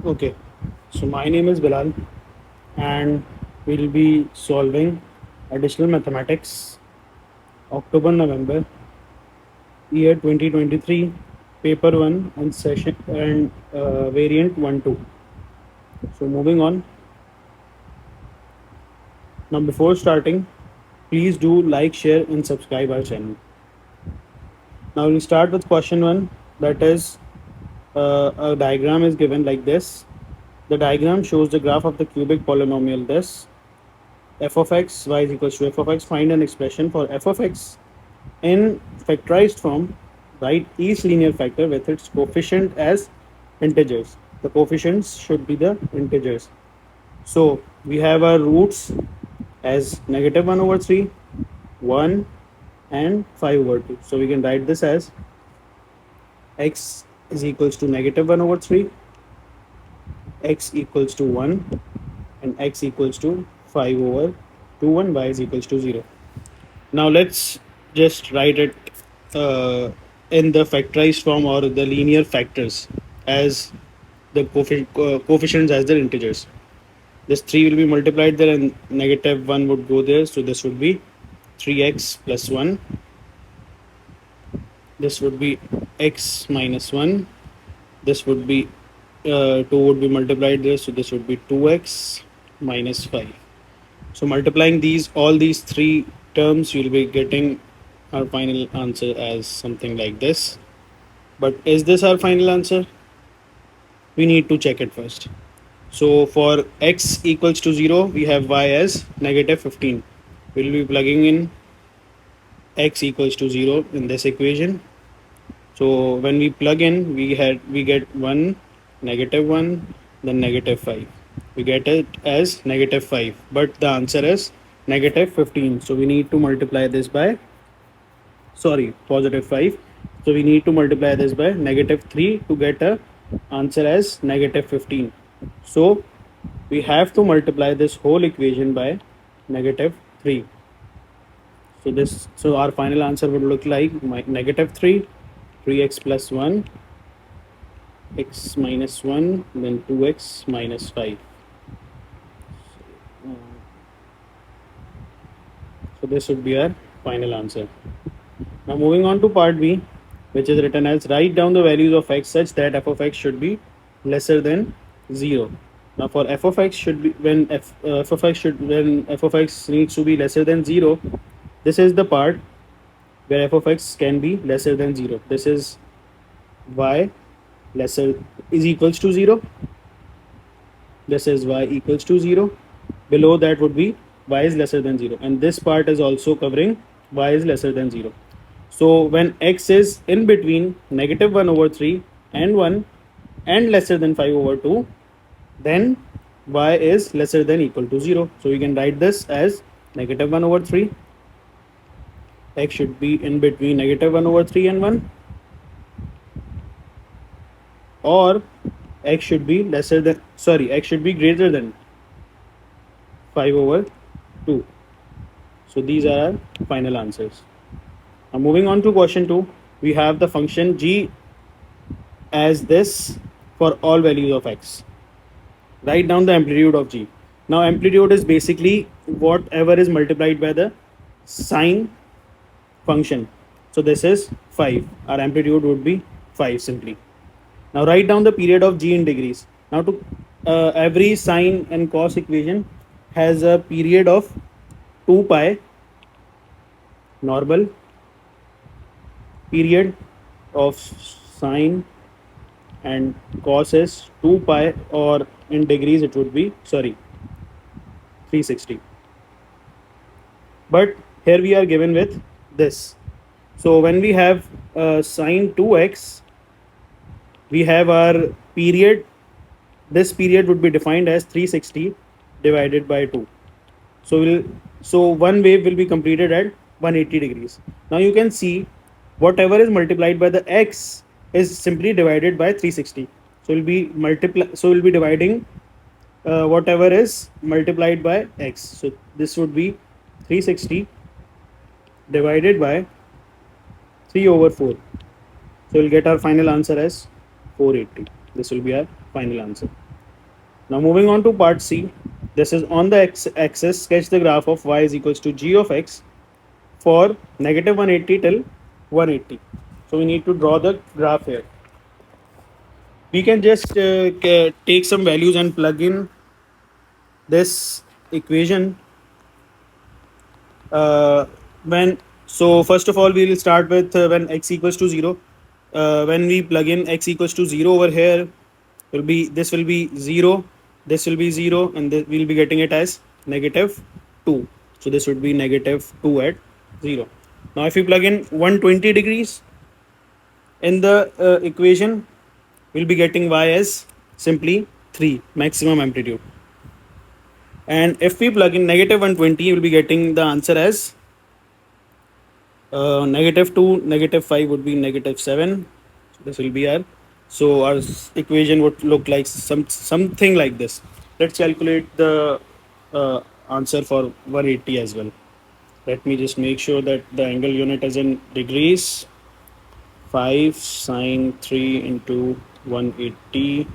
Okay, so my name is Bilal, and we'll be solving additional mathematics, October November, year 2023, paper 1 and session and variant 1 2. So, moving on. Now, before starting, please do like, share, and subscribe our channel. Now, we'll start with question 1, that is, a diagram is given like this. The diagram shows the graph of the cubic polynomial this f of x y is equals to f of x. Find an expression for f of x in factorized form. Write each linear factor with its coefficient as integers. The coefficients should be the integers. So we have our roots as negative 1 over 3, 1 and 5 over 2. So we can write this as x is equals to negative 1 over 3, x equals to 1 and x equals to 5 over 2 and y is equals to 0. Now let's just write it uh, in the factorized form or the linear factors as the coefficients as their integers. This 3 will be multiplied there and negative 1 would go there. So this would be 3x plus 1. This would be x minus 1. This would be 2 would be multiplied there. So this would be 2x minus 5. So multiplying all these three terms, you'll be getting our final answer as something like this. But is this our final answer? We need to check it first. So for x equals to 0, we have y as negative 15. We'll be plugging in x equals to 0 in this equation. So when we plug in, we get 1, negative 1, then negative 5. We get it as negative 5, but the answer is negative 15. So we need to multiply this by, positive 5. So we need to multiply this by negative 3 to get a answer as negative 15. So we have to multiply this whole equation by negative 3. So our final answer would look like negative 3, 3x plus 1, x minus 1, then 2x minus 5. So this would be our final answer. Now moving on to part B, which is written as write down the values of x such that f of x should be lesser than 0. Now for f of x should be when f of x needs to be lesser than 0, this is the part where f of x can be lesser than 0. This is y lesser is equals to 0. This is y equals to 0. Below that would be y is lesser than 0, and this part is also covering y is lesser than 0. So when x is in between negative 1 over 3 and 1 and lesser than 5 over 2, then y is lesser than equal to 0. So we can write this as negative 1 over 3. X should be in between negative 1 over 3 and 1, or x should be x should be greater than 5 over 2. So these are our final answers. Now moving on to question 2, we have the function g as this for all values of x. Write down the amplitude of g. Now amplitude is basically whatever is multiplied by the sine function. So this is 5. Our amplitude would be 5 simply. Now write down the period of g in degrees. Now to every sine and cos equation has a period of 2 pi. Normal period of sine and cos is 2 pi, or in degrees it would be 360. But here we are given with this. So when we have sine 2x, we have our period. This period would be defined as 360 divided by 2. So one wave will be completed at 180 degrees. Now you can see whatever is multiplied by the x is simply divided by 360. So we'll be dividing whatever is multiplied by x. So this would be 360 divided by 3 over 4. So we'll get our final answer as 480. This will be our final answer. Now moving on to part C. This is on the axis, sketch the graph of y is equals to g of x for negative 180 till 180. So we need to draw the graph here. We can just take some values and plug in this equation. uh, when So first of all we will start with when x equals to 0. When we plug in x equals to 0 over here, will be this will be 0, this will be 0, and this we'll be getting it as negative 2. So this would be negative 2 at 0. Now if we plug in 120 degrees in the equation, we'll be getting y as simply 3 maximum amplitude. And if we plug in negative 120, we'll be getting the answer as negative 2, negative 5 would be negative 7. So this will be our, so our equation would look like something like this. Let's calculate the answer for 180 as well. Let me just make sure that the angle unit is in degrees. 5 sine 3 into 180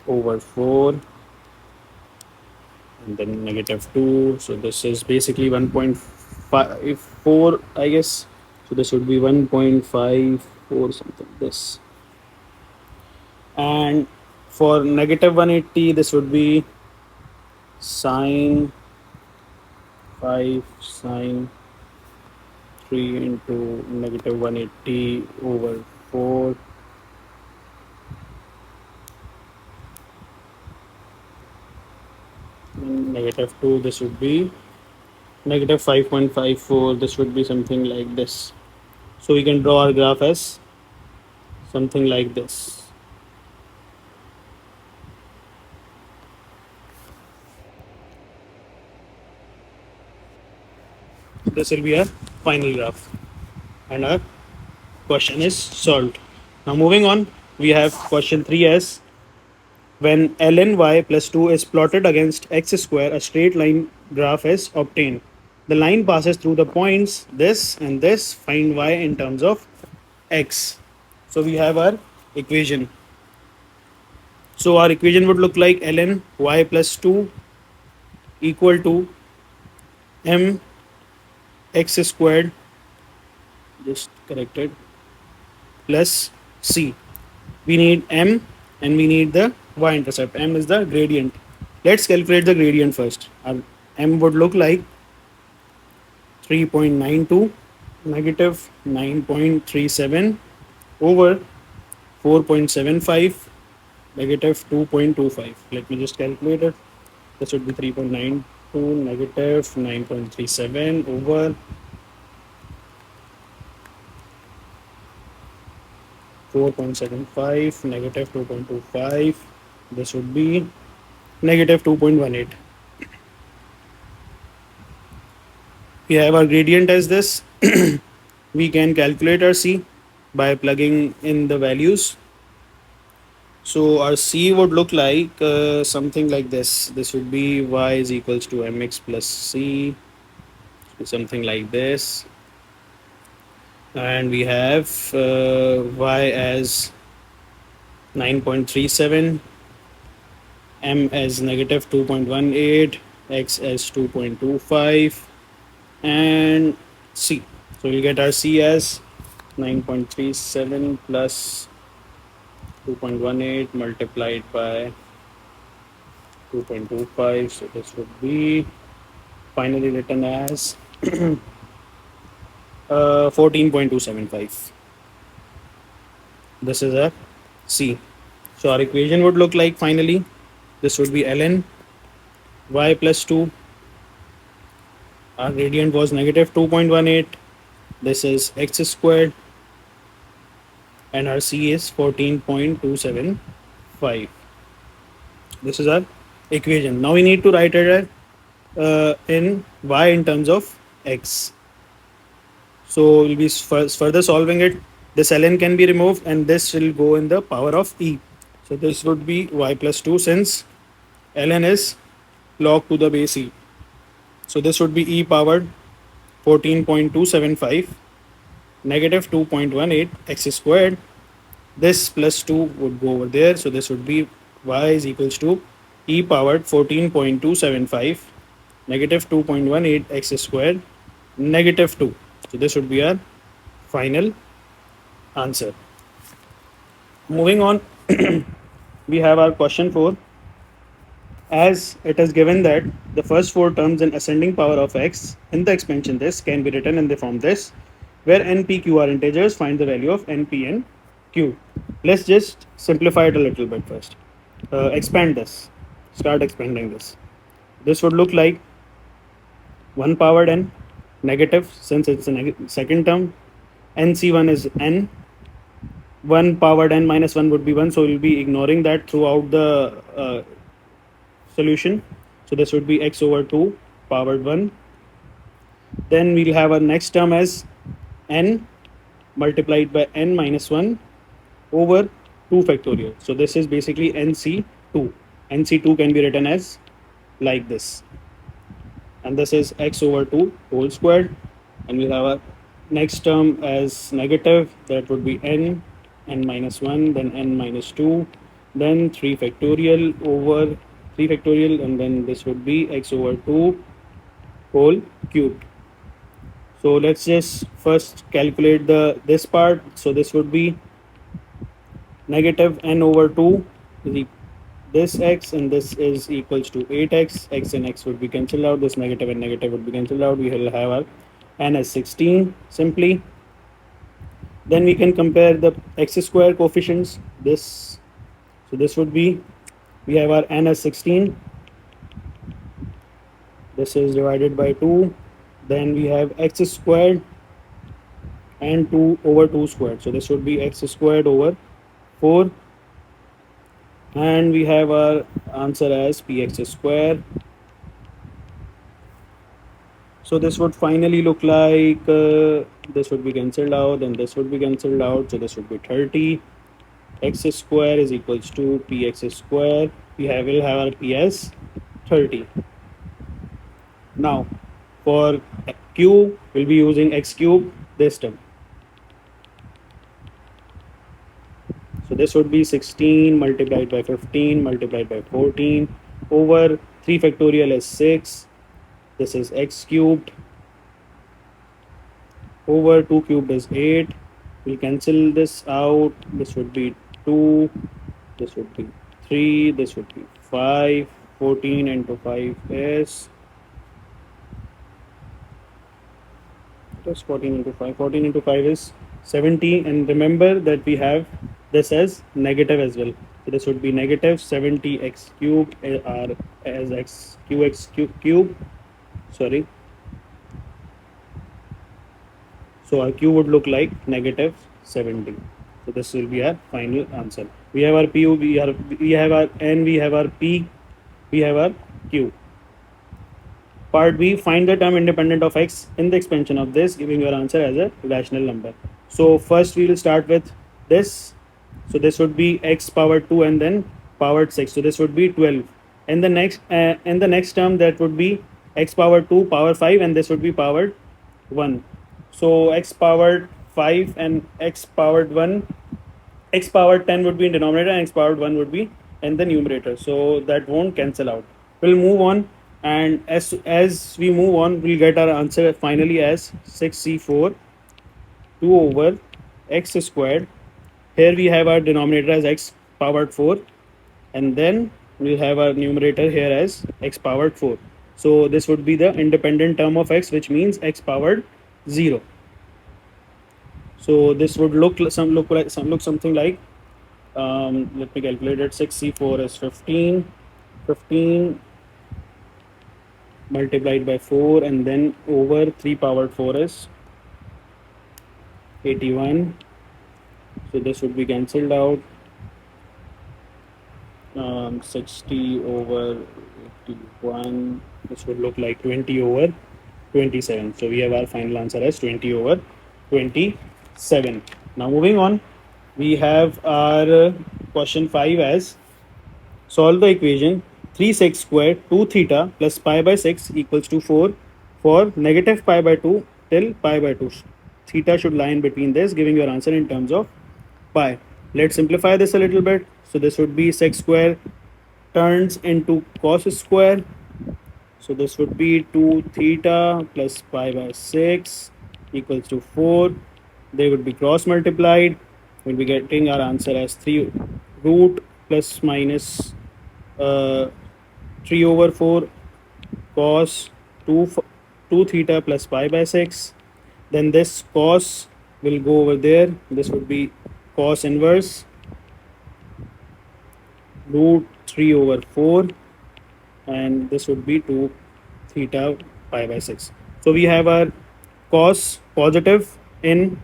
over 4, and then negative 2. So this is basically 1.54, I guess. So this would be 1.54 something this. And for negative 180, this would be sine 5 sine 3 into negative 180 over 4. And negative 2, this would be negative 5.54. This would be something like this. So we can draw our graph as something like this. This will be our final graph, and our question is solved. Now moving on, we have question 3 as when ln y plus 2 is plotted against x square, a straight line graph is obtained. The line passes through the points this and this. Find y in terms of x. So we have our equation. So our equation would look like ln y plus 2 equal to m x squared, just corrected, plus c. We need m and we need the y-intercept. M is the gradient. Let's calculate the gradient first. Our m would look like 3.92 negative 9.37 over 4.75 negative 2.25. Let me just calculate it. This would be 3.92 negative 9.37 over 4.75 negative 2.25. This would be negative 2.18. We have our gradient as this. We can calculate our C by plugging in the values. So our C would look like something like this. This would be y is equals to mx plus c, something like this. And we have y as 9.37, m as negative 2.18, x as 2.25, and c. So we'll get our c as 9.37 plus 2.18 multiplied by 2.25. So this would be finally written as 14.275. This is a C. So our equation would look like finally this would be ln y plus 2. Our gradient was negative 2.18. This is x squared, and our C is 14.275. This is our equation. Now we need to write it in y in terms of x. So we'll be further solving it. This ln can be removed and this will go in the power of e. So this would be y plus 2 since ln is log to the base e. So this would be e powered 14.275 negative 2.18 x squared This plus 2 would go over there. So this would be y is equals to e powered 14.275 negative 2.18 x squared negative 2. So this would be our final answer. Moving on, we have our question 4. As it is given that the first four terms in ascending power of x in the expansion this can be written in the form this, where n, p, q are integers, find the value of n, p, and q. Let's just simplify it a little bit first. Expand this. Start expanding this. This would look like 1 powered n negative, since it's a second term. nc1 is n. 1 powered n minus 1 would be 1, so we'll be ignoring that throughout the solution. So this would be x over 2 powered 1. Then we'll have our next term as n multiplied by n minus 1 over 2 factorial. So this is basically nc2. nc2 can be written as like this. And this is x over 2 whole squared. And we'll have our next term as negative. That would be n minus 1, then n minus 2, then 3 factorial over 3 factorial, and then this would be x over 2 whole cubed. So let's just first calculate this part. So this would be negative n over 2 is this x, and this is equals to 8x. X and x would be cancelled out. This negative and negative would be cancelled out. We will have our n as 16 simply. Then we can compare the x square coefficients. So this would be, we have our n as 16. This is divided by 2. Then we have x squared and 2 over 2 squared. So this would be x squared over 4. And we have our answer as px square. So this would finally look like this would be cancelled out, and this would be cancelled out. So this would be 30. X square is equals to px square. Will have our ps 30. Now for q, we'll be using x cube this term. So this would be 16 multiplied by 15 multiplied by 14 over 3 factorial is 6. This is x cubed over 2 cubed is 8. We'll cancel this out. This would be 2. This would be 3. This would be 5. 14 into 5 is 14 into 5. 14 into 5 is 70. And remember that we have this as negative as well. So this would be negative 70x cubed as x cube. Sorry. So our q would look like negative 70. So this will be our final answer. We have our p, we have our n, we have our p, we have our q. Part B, find the term independent of x in the expansion of this, giving your answer as a rational number. So first we will start with this. So this would be x powered 2 and then powered 6. So this would be 12. And the next term, that would be x powered 2 power 5, and this would be powered 1. So x powered 5 and x powered 1, x powered 10 would be in denominator and x powered 1 would be in the numerator. So that won't cancel out. We'll move on, and as we move on, we'll get our answer finally as 6c4 2 over x squared. Here we have our denominator as x powered 4, and then we'll have our numerator here as x powered 4. So this would be the independent term of x, which means x powered 0. So this would look something like, let me calculate it. 6c4 is 15. 15 multiplied by 4, and then over 3 powered 4 is 81. So this would be cancelled out. 60 over 81. This would look like 20 over 27. So we have our final answer as 20 over 27. Now moving on, we have our question 5 as, solve the equation 3 sec squared 2 theta plus pi by 6 equals to 4 for negative pi by 2 till pi by 2. Theta should lie in between this, giving your answer in terms of pi. Let's simplify this a little bit. So this would be sec square turns into cos square. So this would be 2 theta plus pi by 6 equals to 4. They would be cross multiplied. We'll be getting our answer as 3 root plus minus uh, 3 over 4 cos 2 theta plus pi by 6. Then this cos will go over there. This would be cos inverse root 3 over 4, and this would be 2 theta pi by 6. So we have our cos positive in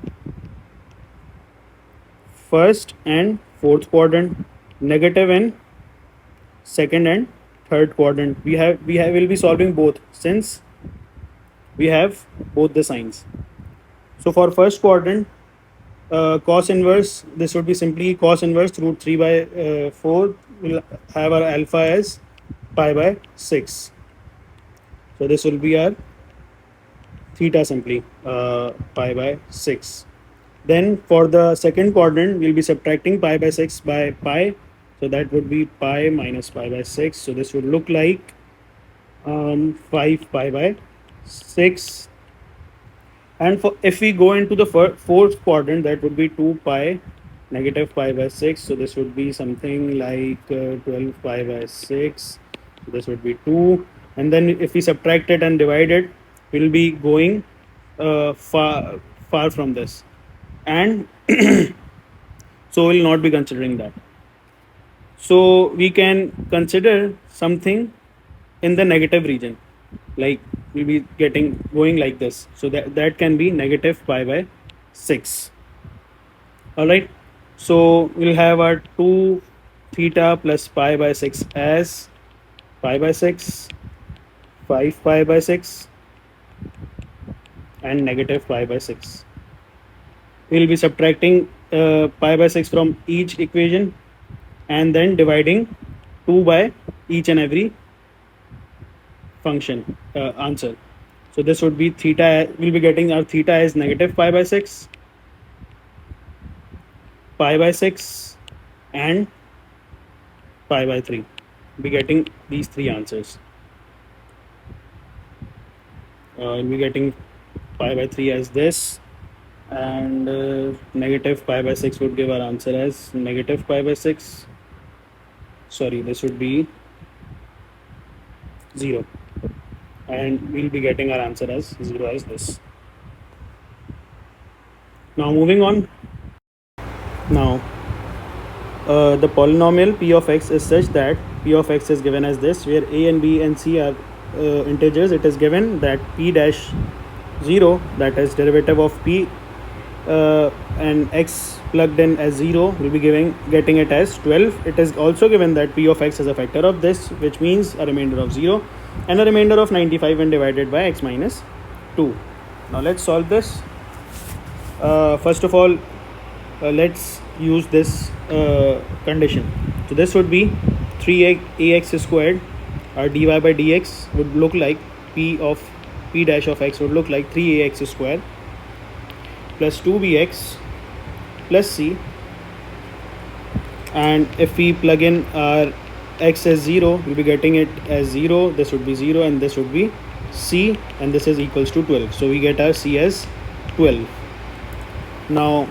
first and fourth quadrant, negative in second and third quadrant. We will be solving both since we have both the signs. So for first quadrant, cos inverse, this would be simply cos inverse root 3 by 4. We'll have our alpha as pi by 6. So this will be our theta simply pi by 6. Then for the second quadrant, we'll be subtracting pi by 6 by pi. So that would be pi minus pi by 6. So this would look like 5 pi by 6. And for if we go into the fourth quadrant, that would be 2 pi negative pi by 6. So this would be something like 12 pi by 6. So this would be 2. And then if we subtract it and divide it, we'll be going far from this. And so we'll not be considering that. So we can consider something in the negative region, like we'll be going like this. So that can be negative pi by 6. All right. So we'll have our 2 theta plus pi by 6 as pi by 6, 5 pi by 6, and negative pi by 6. We'll be subtracting pi by 6 from each equation and then dividing 2 by each and every function answer. So this would be theta. We'll be getting our theta as negative pi by 6, pi by 6, and pi by 3. We'll be getting these three answers. We'll be getting pi by 3 as this, and negative pi by 6 would give our answer as negative pi by 6. Sorry, this would be 0, and we'll be getting our answer as 0 as this. Now moving on. Now the polynomial p of x is such that p of x is given as this, where a and b and c are integers. It is given that p dash 0, that is derivative of p and x plugged in as 0, will be getting it as 12. It is also given that p of x is a factor of this, which means a remainder of 0 and a remainder of 95 when divided by x minus 2. Now let's solve this. First of all, let's use this condition. So this would be 3ax squared, or dy by dx would look like p dash of x would look like 3ax squared plus 2bx plus c. And if we plug in our x as 0, we'll be getting it as 0. This would be 0 and this would be c, and this is equals to 12. So we get our c as 12. Now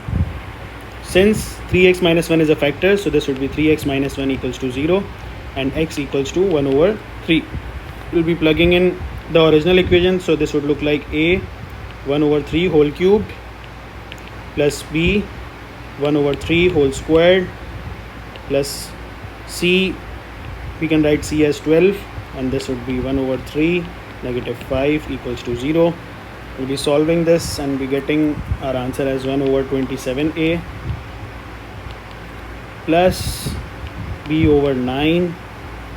since 3x minus 1 is a factor, so this would be 3x minus 1 equals to 0 and x equals to 1 over 3. We'll be plugging in the original equation. So this would look like a 1 over 3 whole cubed plus b 1 over 3 whole squared plus c, we can write c as 12, and this would be 1 over 3 negative 5 equals to 0. We'll be solving this and be getting our answer as 1 over 27a plus b over 9,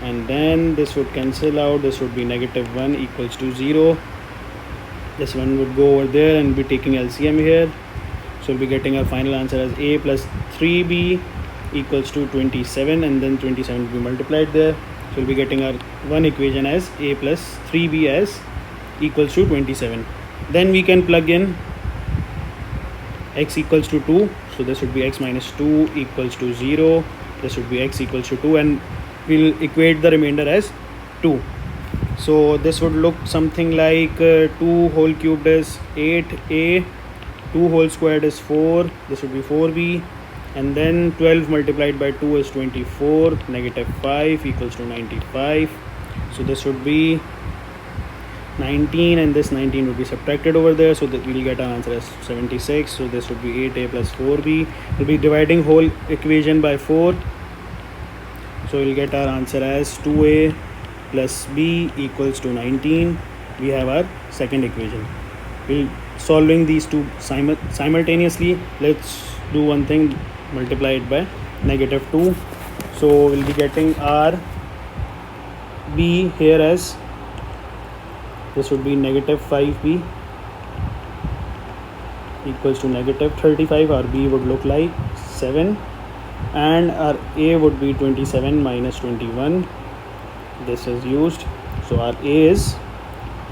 and then this would cancel out. This would be negative 1 equals to 0. This one would go over there and be taking LCM here. So we'll be getting our final answer as a plus 3b equals to 27, and then 27 will be multiplied there. So we'll be getting our one equation as a plus 3b as equals to 27. Then we can plug in x equals to 2. So this would be x minus 2 equals to 0. This would be x equals to 2, and we'll equate the remainder as 2. So this would look something like 2 whole cubed is 8a, 2 whole squared is 4. This would be 4b, and then 12 multiplied by 2 is 24. Negative 5 equals to 95. So this would be 19, and this 19 would be subtracted over there, so that we'll get our answer as 76. So this would be 8a plus 4b. We'll be dividing whole equation by 4, so we'll get our answer as 2a plus b equals to 19. We have our second equation. We'll solving these two simultaneously. Let's do one thing, multiply it by negative 2. So we'll be getting our b here as, this would be negative 5b equals to negative 35. Our b would look like 7, and our a would be 27 minus 21. This is used, so our a is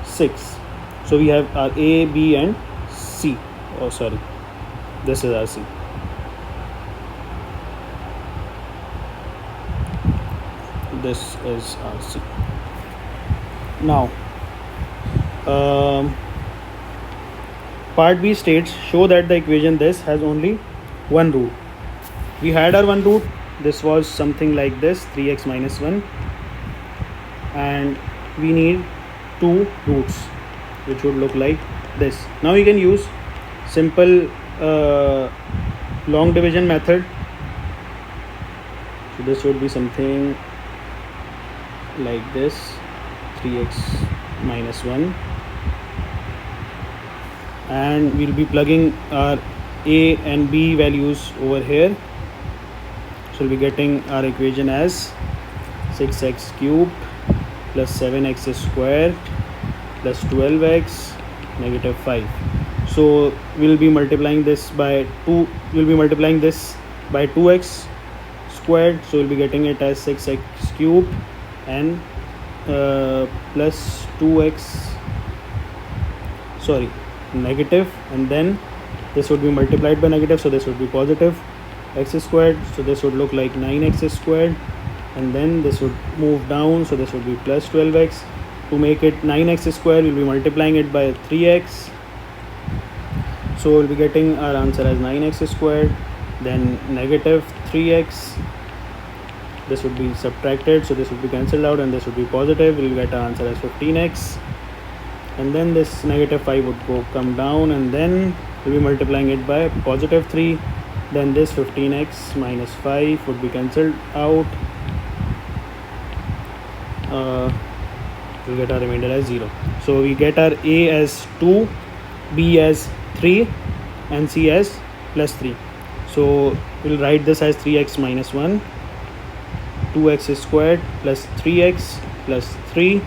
6. So we have our a, b and c. Oh sorry, this is our c. This is our c. Now part B states, show that the equation this has only one root. We had our one root. This was something like this, 3x minus 1, and we need two roots, which would look like this. Now we can use simple long division method. So this would be something like this, 3x minus 1, and we'll be plugging our a and b values over here. So we'll be getting our equation as 6x cubed plus 7x squared plus 12x negative 5. So we'll be multiplying this by 2. We'll be multiplying this by 2x squared. So we'll be getting it as 6x cubed and plus 2x, sorry, negative, and then this would be multiplied by negative, so this would be positive x squared. So this would look like 9x squared, and then this would move down, so this would be plus 12x. To make it 9x squared, we'll be multiplying it by 3x, so we'll be getting our answer as 9x squared, then negative 3x. This would be subtracted, so this would be cancelled out, and this would be positive. We'll get our answer as 15x, and then this negative 5 would come down, and then we'll be multiplying it by positive 3. Then this 15x minus 5 would be cancelled out. We'll get our remainder as 0. So we get our a as 2, b as 3, and c as plus 3. So we'll write this as 3x minus 1, 2x squared plus 3x plus 3.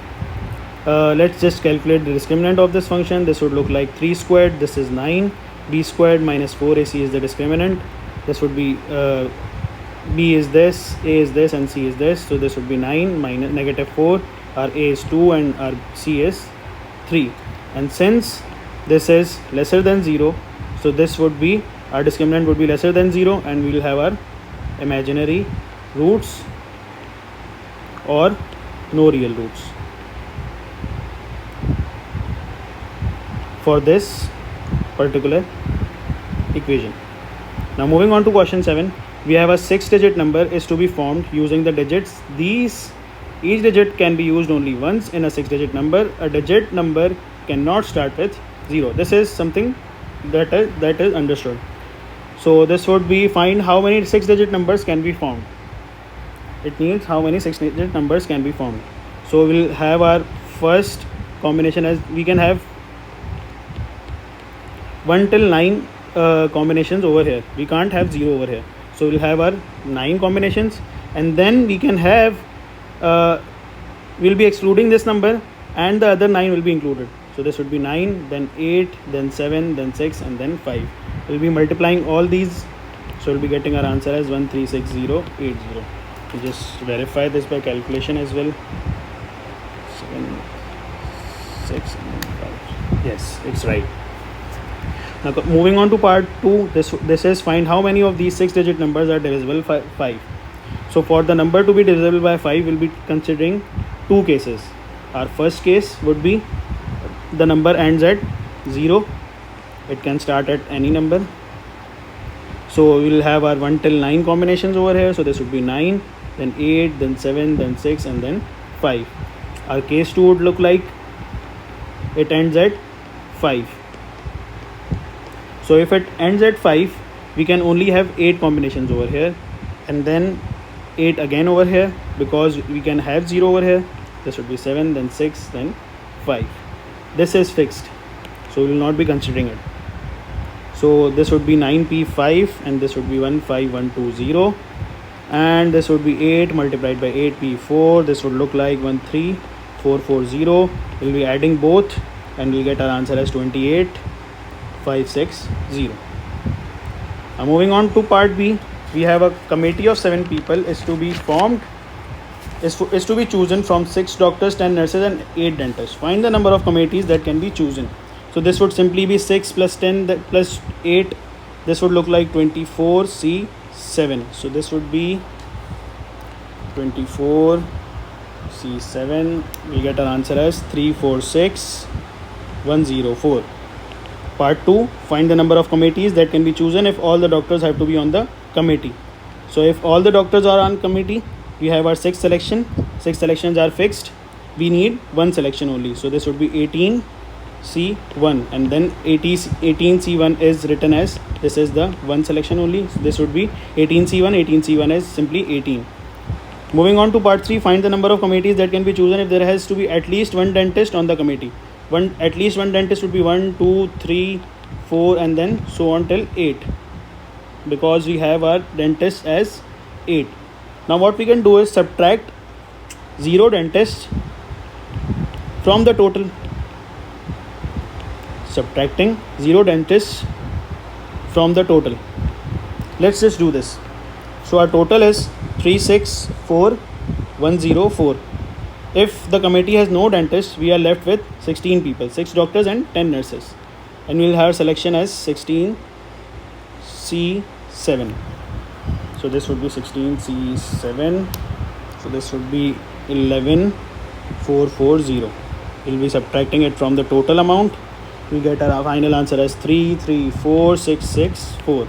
Let's just calculate the discriminant of this function. This would look like 3 squared. This is 9. B squared minus 4ac is the discriminant. This would be b is this, a is this, and c is this. So this would be 9 minus negative 4. Our a is 2 and our c is 3. And since this is lesser than 0, so this would be, our discriminant would be lesser than 0, and we will have our imaginary roots or no real roots for this particular equation. Now moving on to question 7, we have a 6-digit number is to be formed using the digits. Each digit can be used only once in a 6-digit number. A digit number cannot start with 0. This is something that is understood. So this would be, find how many 6-digit numbers can be formed. It means how many 6-digit numbers can be formed. So we'll have our first combination as, we can have 1 till 9 combinations over here. We can't have 0 over here. So we'll have our 9 combinations, and then we can have we'll be excluding this number, and the other 9 will be included. So this would be 9, then 8, then 7, then 6, and then 5. We'll be multiplying all these, so we'll be getting our answer as 136080. We just verify this by calculation as well. 7, 6, and 5. Yes, it's right. Now moving on to part 2, this is find how many of these 6-digit numbers are divisible by 5. So for the number to be divisible by 5, we'll be considering two cases. Our first case would be the number ends at 0. It can start at any number. So we'll have our 1 till 9 combinations over here. So this would be 9, then 8, then 7, then 6, and then 5. Our case 2 would look like it ends at 5. So if it ends at 5, we can only have 8 combinations over here, and then 8 again over here, because we can have 0 over here. This would be 7, then 6, then 5. This is fixed, so we will not be considering it. So this would be 9p5, and this would be 15120, and this would be 8 multiplied by 8p4. This would look like 13440. We'll be adding both, and we'll get our answer as 28560. Now moving on to part B, we have a committee of 7 people is to be formed, is to be chosen from 6 doctors, 10 nurses, and 8 dentists. Find the number of committees that can be chosen. So this would simply be 6 plus 10 plus 8. This would look like 24C7. So this would be 24C7. We get our answer as 346104. Part 2, find the number of committees that can be chosen if all the doctors have to be on the committee. So if all the doctors are on committee, we have our 6 selection. 6 selections are fixed. We need 1 selection only. So this would be 18C1, and then 18C1 is written as, this is the 1 selection only. So this would be 18C1. 18C1 is simply 18. Moving on to part 3, find the number of committees that can be chosen if there has to be at least 1 dentist on the committee. At least one dentist would be 1, 2, 3, 4, and then so on till 8, because we have our dentists as 8. Now what we can do is subtract 0 dentists from the total. Subtracting 0 dentists from the total. Let's just do this. So our total is 364104. If the committee has no dentist, we are left with 16 people, 6 doctors and 10 nurses, and we'll have selection as 16C7. So this would be 16C7. So this would be 11440. We'll be subtracting it from the total amount. We get our final answer as 334664.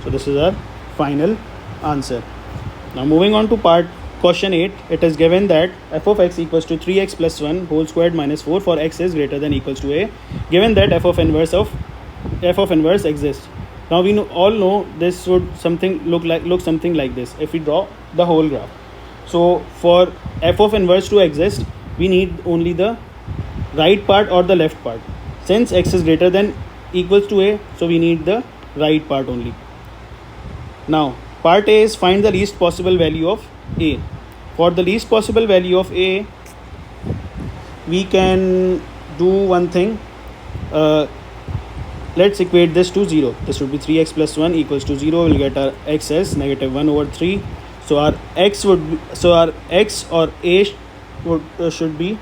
So this is our final answer. Now moving on to question 8, it is given that f of x equals to 3x plus 1 whole squared minus 4 for x is greater than equals to a, given that f of inverse exists. Now we all know this would look something like this if we draw the whole graph. So for f of inverse to exist, we need only the right part or the left part. Since x is greater than equals to a, so we need the right part only. Now part A is find the least possible value of a. For the least possible value of a, we can do one thing. Let's equate this to 0. This would be 3x plus 1 equals to 0. We'll get our x as negative 1 over 3. So our x or a should be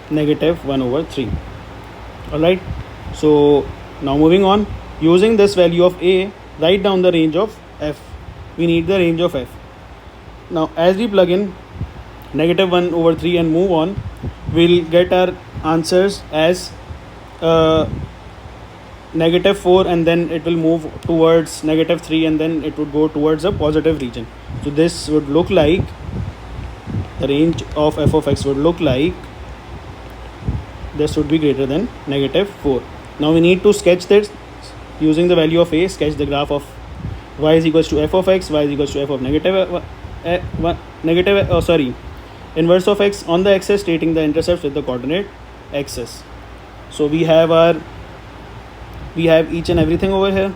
negative 1 over 3. Alright. So now moving on, using this value of a, write down the range of f. We need the range of f. Now as we plug in negative 1 over 3 and move on, we'll get our answers as negative 4, and then it will move towards negative 3, and then it would go towards a positive region. So this would look like, the range of f of x would look like, this would be greater than negative 4. Now we need to sketch this using the value of a. Sketch the graph of y is equals to f of x, y is equals to f of inverse of x on the axis, stating the intercepts with the coordinate axis. So we have each and everything over here.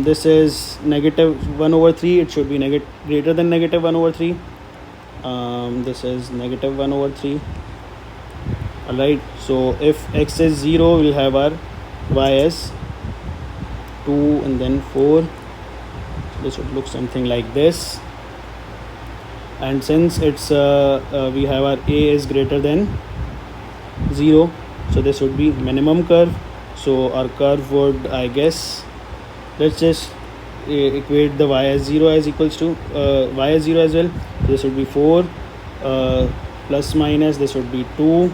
This is negative 1 over 3. It should be greater than negative 1 over 3. This is negative 1 over 3. Alright, so if x is 0, we'll have our y as 2 and then 4. This would look something like this. And since it's we have our a is greater than 0. So this would be minimum curve. So our curve would, I guess, let's just equate the y as 0 as equals to y as 0 as well. So this would be 4 plus minus, this would be 2,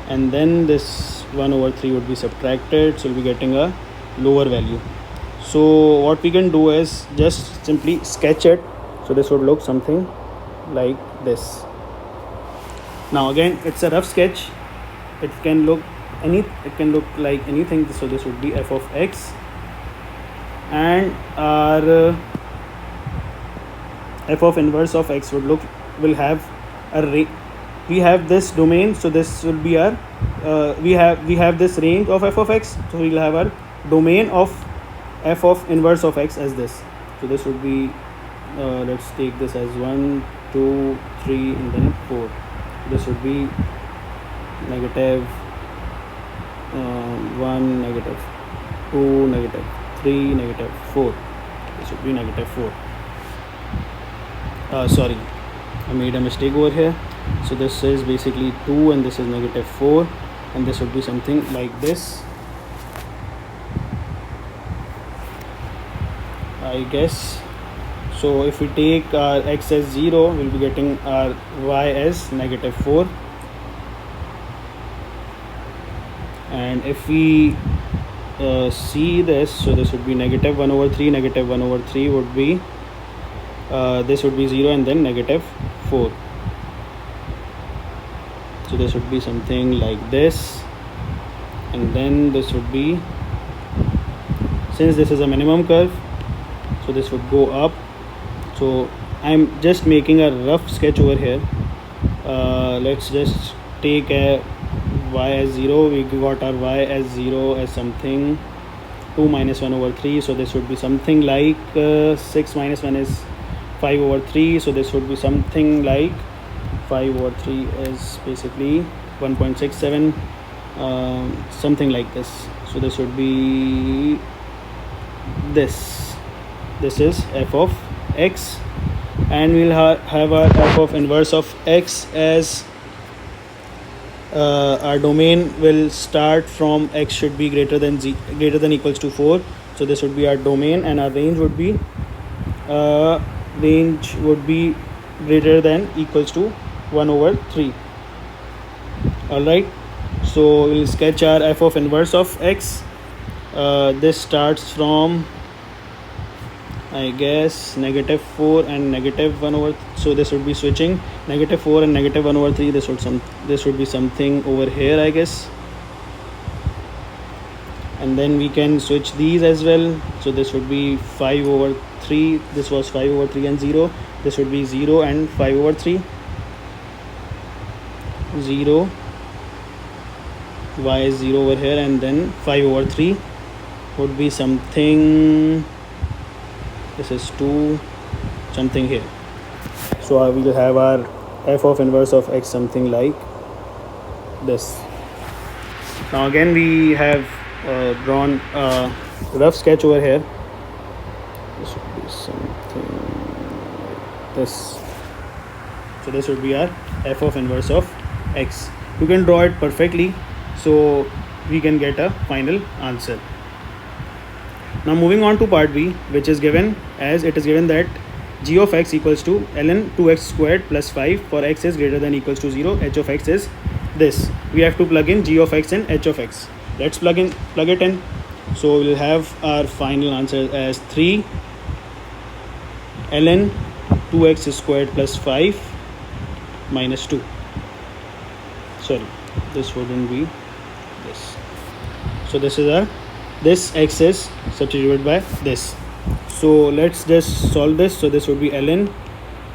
and then this 1 over 3 would be subtracted, so we'll be getting a lower value. So what we can do is just simply sketch it. So this would look something like this. Now again, it's a rough sketch. It can look like anything. So this would be f of x, and our f of inverse of x will have a we have this domain, so this will be our we have this range of f of x, so we'll have our domain of f of inverse of x as this. So this would be let's take this as 1, 2, 3, and then 4. This would be negative 1, negative 2, negative 3, negative 4. This would be negative 4. Sorry, I made a mistake over here. So this is basically 2 and this is negative 4, and this would be something like this, I guess. So if we take our x as 0, we'll be getting our y as negative 4, and if we see this, so this would be negative 1 over 3, negative 1 over 3 would be this would be 0 and then negative 4. So this would be something like this, and then this would be, since this is a minimum curve, so this would go up. So I'm just making a rough sketch over here. Let's just take a y as 0. We got our y as 0 as something 2 minus 1 over 3. So this would be something like 6 minus 1 is 5 over 3. So this would be something like 5 over 3 is basically 1.67, something like this. So this would be this. This is f of x, and we'll have our f of inverse of x as our domain will start from x should be greater than equals to 4. So this would be our domain, and our range would be greater than equals to 1 over 3. Alright, so we'll sketch our f of inverse of x. This starts from, I guess, negative 4 and negative 1 over, so this would be switching negative 4 and negative 1 over 3. This would be something over here, I guess, and then we can switch these as well. So this would be 5 over 3. This was 5 over 3 and 0. This would be 0 and 5 over 3. 0, y is 0 over here, and then 5 over 3 would be something, this is 2, something here. So we will have our f of inverse of x something like this. Now again, we have drawn a rough sketch over here. This would be something like this. So this would be our f of inverse of x. You can draw it perfectly, so we can get a final answer. Now moving on to part B, which is given as it is given that g of x equals to ln 2x squared plus 5 for x is greater than equals to 0. H of x is this. We have to plug in g of x and h of x. Let's plug it in. So we'll have our final answer as 3 ln 2x squared plus 5 minus 2. Sorry, this wouldn't be this. So this is our, this x is substituted by this. So let's just solve this. So this would be ln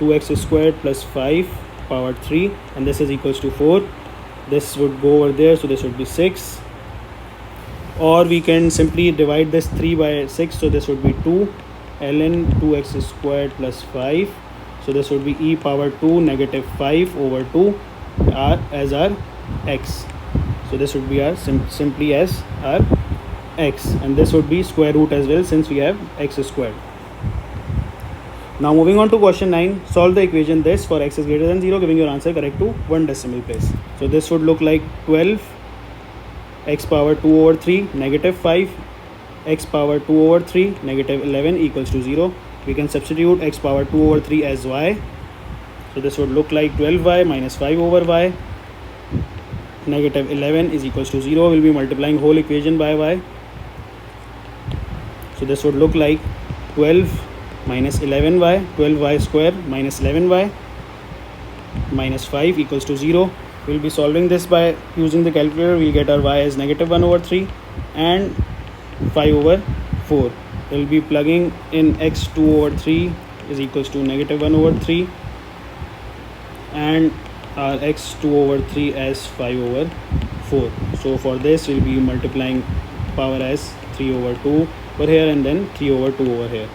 2x squared plus 5 power 3, and this is equals to 4. This would go over there, so this would be 6. Or we can simply divide this 3 by 6, so this would be 2 ln 2x squared plus 5. So this would be e power 2 negative 5 over 2 as our x. So this would be our simply as our x, and this would be square root as well, since we have x squared. Now moving on to question 9, solve the equation this for x is greater than 0, giving your answer correct to one decimal place. So this would look like 12 x power 2 over 3 negative 5 x power 2 over 3 negative 11 equals to 0. We can substitute x power 2 over 3 as y. So this would look like 12y minus 5 over y. Negative 11 is equals to 0. We'll be multiplying whole equation by y. So this would look like 12 minus 11y, 12y square minus 11y minus 5 equals to 0. We'll be solving this by using the calculator. We'll get our y as negative 1 over 3 and 5 over 4. We'll be plugging in x 2 over 3 is equals to negative 1 over 3 and our x 2 over 3 as 5 over 4. So for this we'll be multiplying power as 3 over 2 over here and then 3 over 2 over here.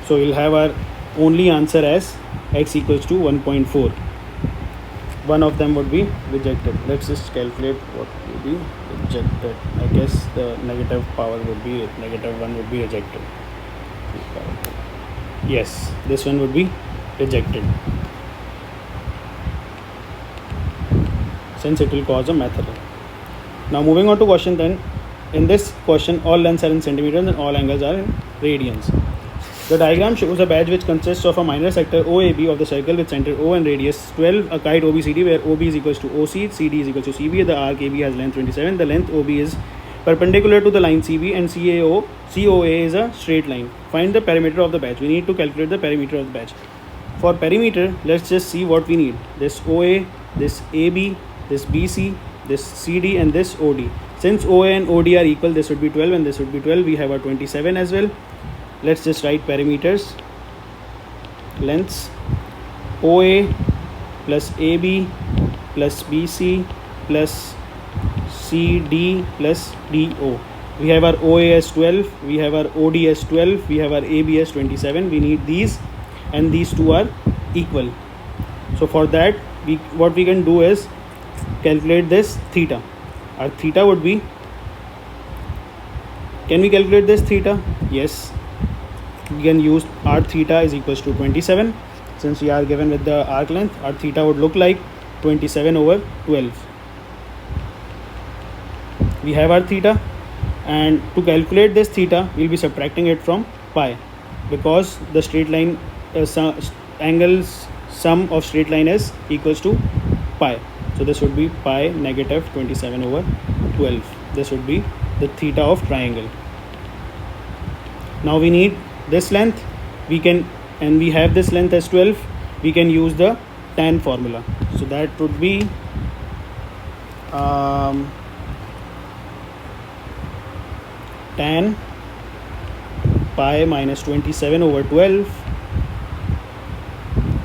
So we'll have our only answer as x equals to 1.4. One of them would be rejected. Let's just calculate what will be rejected. I guess the negative power would be negative 1 would be rejected. Yes, this one would be rejected since it will cause a math error. Now moving on to question 10. In this question, all lengths are in centimeters and all angles are in radians. The diagram shows a badge which consists of a minor sector OAB of the circle with center O and radius 12, a kite OBCD where OB is equals to OC, CD is equals to CB, the arc AB has length 27, the length OB is perpendicular to the line CB and COA is a straight line. Find the perimeter of the badge. We need to calculate the perimeter of the badge. For perimeter, let's just see what we need. This OA, this AB, this BC, this CD and this OD. Since OA and OD are equal, this would be 12 and this would be 12. We have a 27 as well. Let's just write perimeters. Lengths OA plus AB plus BC plus CD plus DO. We have our OA as 12, we have our OD as 12, we have our AB as 27. We need these and these two are equal. So for that, what we can do is calculate this theta. Our theta would be, can we calculate this theta? Yes. We can use our theta is equals to 27. Since we are given with the arc length, our theta would look like 27 over 12. We have our theta, and to calculate this theta, we'll be subtracting it from pi because the straight line angles sum of straight line is equals to pi. So this would be pi negative 27 over 12. This would be the theta of triangle. Now we need this length. We have this length as 12. We can use the tan formula. So that would be tan pi minus 27 over 12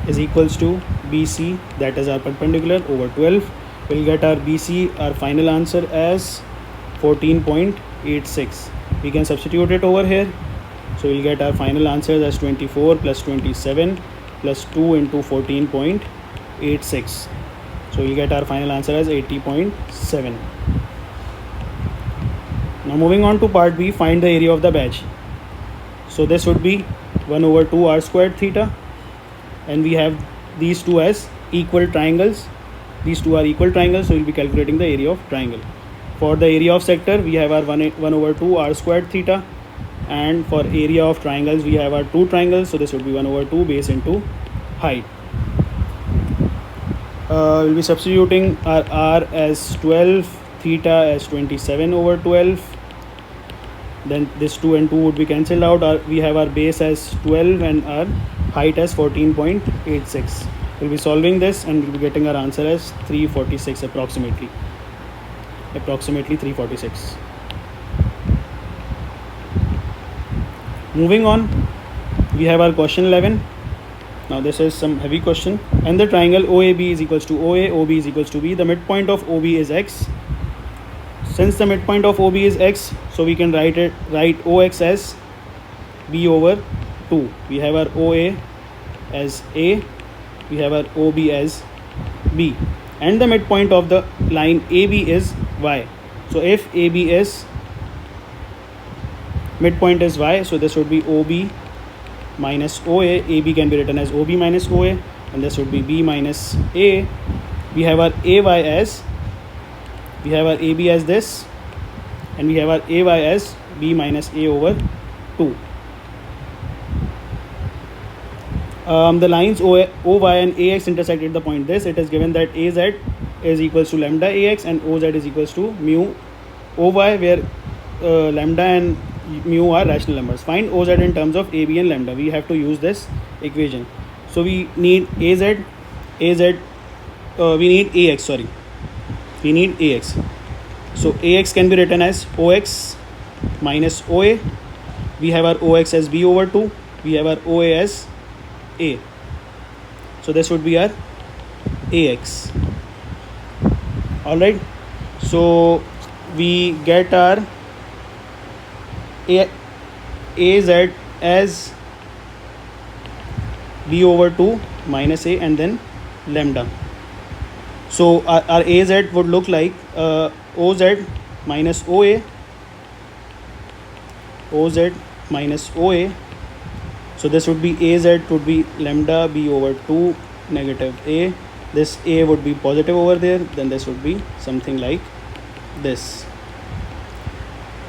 is equals to BC, that is our perpendicular, over 12. We'll get our BC, our final answer as 14.86. We can substitute it over here. So we'll get our final answer as 24 plus 27 plus 2 into 14.86. So we'll get our final answer as 80.7. Now moving on to part B, find the area of the badge. So this would be 1 over 2 r squared theta, and we have these two as equal triangles. These two are equal triangles, so we'll be calculating the area of triangle. For the area of sector, we have our 1 over 2 r squared theta, and for area of triangles, we have our two triangles, so this would be 1 over 2 base into height. We'll be substituting our r as 12, theta as 27 over 12. Then this 2 and 2 would be cancelled out. We have our base as 12 and our height as 14.86. We'll be solving this and we'll be getting our answer as 346 approximately 346. Moving on, we have our question 11. Now this is some heavy question. And the triangle OAB is equals to OA, OB is equals to B. The midpoint of OB is X. Since the midpoint of OB is X, so we can write OX as B over 2. We have our OA as A, we have our OB as B, and the midpoint of the line AB is Y. So if AB is midpoint is Y, so this would be OB minus OA. AB can be written as OB minus OA, and this would be B minus A. We have our AY as, we have our AB as this, and we have our AY as B minus A over 2. The lines OY and AX intersect at the point this. It is given that AZ is equals to lambda AX and OZ is equals to mu OY, where lambda and mu are rational numbers. Find OZ in terms of AB and lambda. We have to use this equation. So we need we need AX, sorry. We need AX. So AX can be written as OX minus OA. We have our OX as B over 2. We have our OA as A. So this would be our AX. Alright. So we get our AZ as B over 2 minus A and then lambda. So our AZ would look like OZ minus OA, OZ minus OA. So this would be AZ would be lambda B over 2 negative A. This A would be positive over there. Then this would be something like this.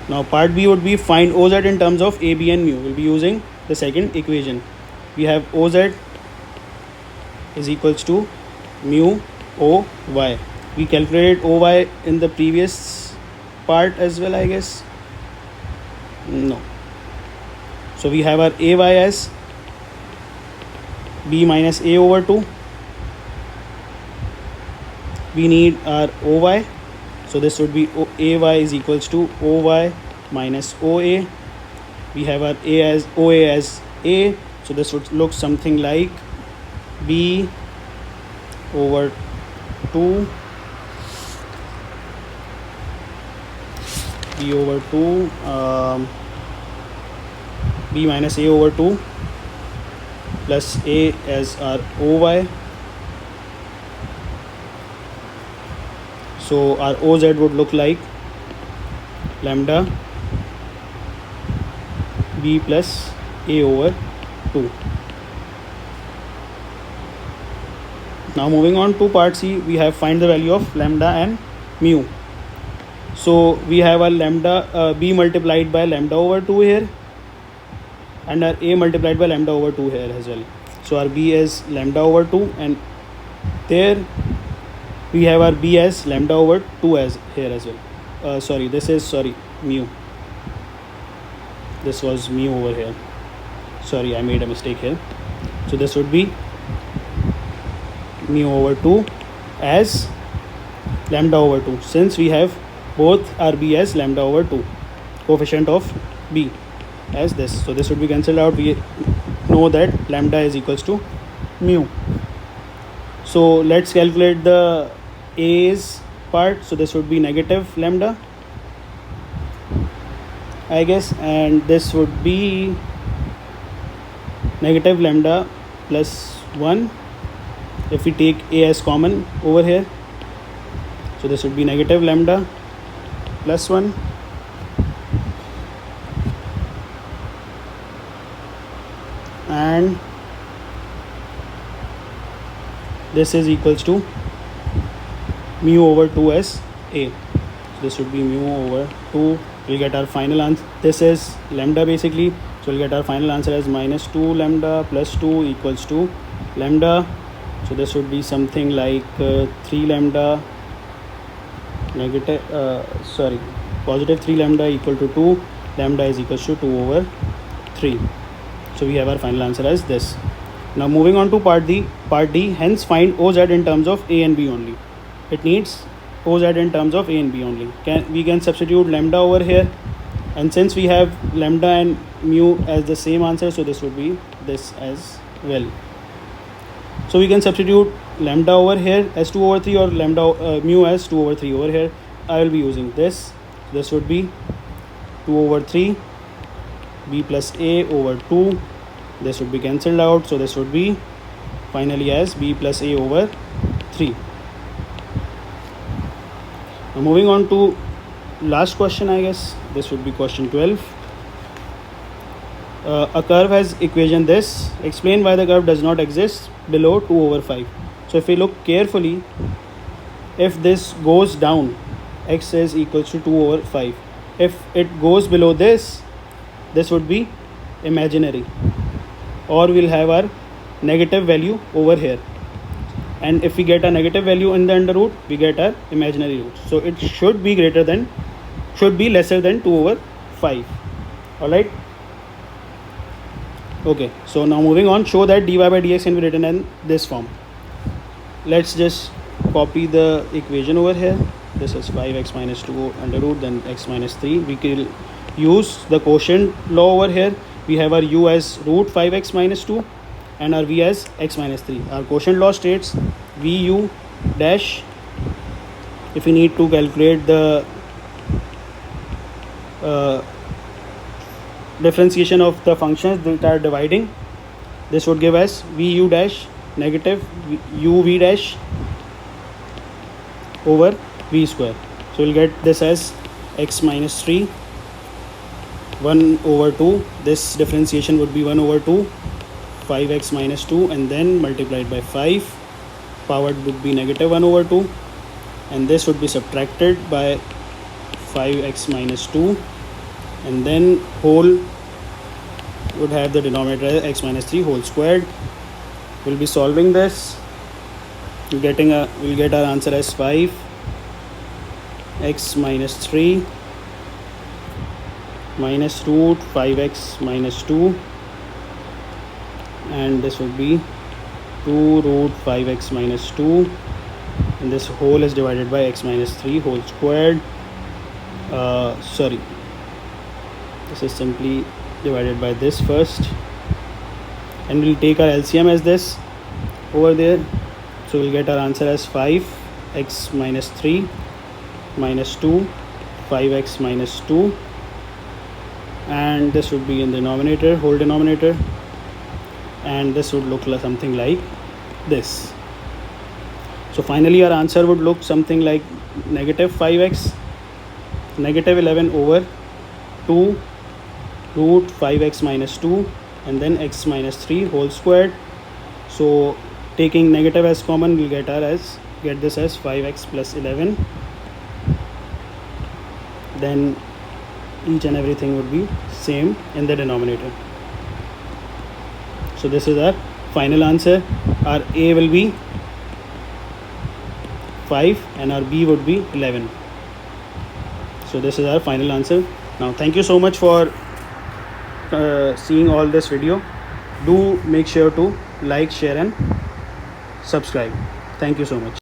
Now part B would be find OZ in terms of AB and mu. We'll be using the second equation. We have OZ is equals to mu OY. We calculated OY in the previous part as well, I guess. No. So we have our AY as B minus A over 2. We need our OY. So this would be AY is equals to OY minus OA. We have our OA as A. So this would look something like B over 2. B over 2. B minus A over 2 plus A as our OY. So our OZ would look like lambda B plus A over 2. Now moving on to part C, we have find the value of lambda and mu. So we have our lambda B multiplied by lambda over 2 here, and our A multiplied by lambda over 2 here as well. So our B is lambda over 2, and there we have our B as lambda over 2 as here as well. This is mu. This was mu over here. Sorry, I made a mistake here. So this would be mu over 2 as lambda over 2, since we have both our B as lambda over 2, coefficient of B as this. So this would be cancelled out. We know that lambda is equals to mu. So let's calculate the A's part. So this would be negative lambda, I guess, and this would be negative lambda plus 1 if we take A as common over here. So this would be negative lambda plus 1 and this is equals to mu over 2 as A. So this would be mu over 2. We'll get our final answer. This is lambda basically. So we'll get our final answer as minus 2 lambda plus 2 equals to lambda. So this would be something like 3 lambda positive 3 lambda equal to 2. Lambda is equals to 2 over 3. So we have our final answer as this. Now moving on to part D. Hence find OZ in terms of A and B only. It needs OZ in terms of A and B only. We can substitute lambda over here, and since we have lambda and mu as the same answer, so this would be this as well. So we can substitute lambda over here as 2 over 3 or lambda mu as 2 over 3 over here. I will be using this. This would be 2 over 3 B plus A over 2. This would be cancelled out. So this would be finally as B plus A over 3. Now moving on to last question, I guess. This would be question 12. A curve has equation this. Explain why the curve does not exist below 2 over 5. So if we look carefully, if this goes down, x is equals to 2 over 5. If it goes below this would be imaginary, or we'll have our negative value over here. And if we get a negative value in the under root, we get our imaginary root. So it should be lesser than 2 over 5. Alright. Okay, so now moving on, show that dy by dx can be written in this form. Let's just copy the equation over here. This is 5x minus 2 under root, then x minus 3. We can use the quotient law over here. We have our u as root 5x minus 2 and our v as x minus 3. Our quotient law states vu dash, if we need to calculate the differentiation of the functions that are dividing, this would give us vu dash negative uv dash over v square. So we'll get this as x minus 3 1 over 2. This differentiation would be 1 over 2 5x minus 2 and then multiplied by 5. Powered would be negative 1 over 2, and this would be subtracted by 5x minus 2, and then whole would have the denominator as x minus 3 whole squared. We'll be solving this. We'll get our answer as 5 x minus 3 minus root 5x minus 2, and this would be 2 root 5x minus 2, and this whole is divided by x minus 3 whole squared. This is simply divided by this first, and we'll take our LCM as this over there. So we'll get our answer as 5x minus 3 minus 2 5x minus 2, and this would be in the denominator, whole denominator, and this would look like something like this. So finally our answer would look something like negative 5x negative 11 over 2 root 5x minus 2 and then x minus 3 whole squared. So taking negative as common, we'll get this as 5x plus 11. Then each and everything would be same in the denominator. So this is our final answer. Our A will be 5 and our B would be 11. So this is our final answer. Now thank you so much for seeing all this video. Do make sure to like, share and subscribe. Thank you so much.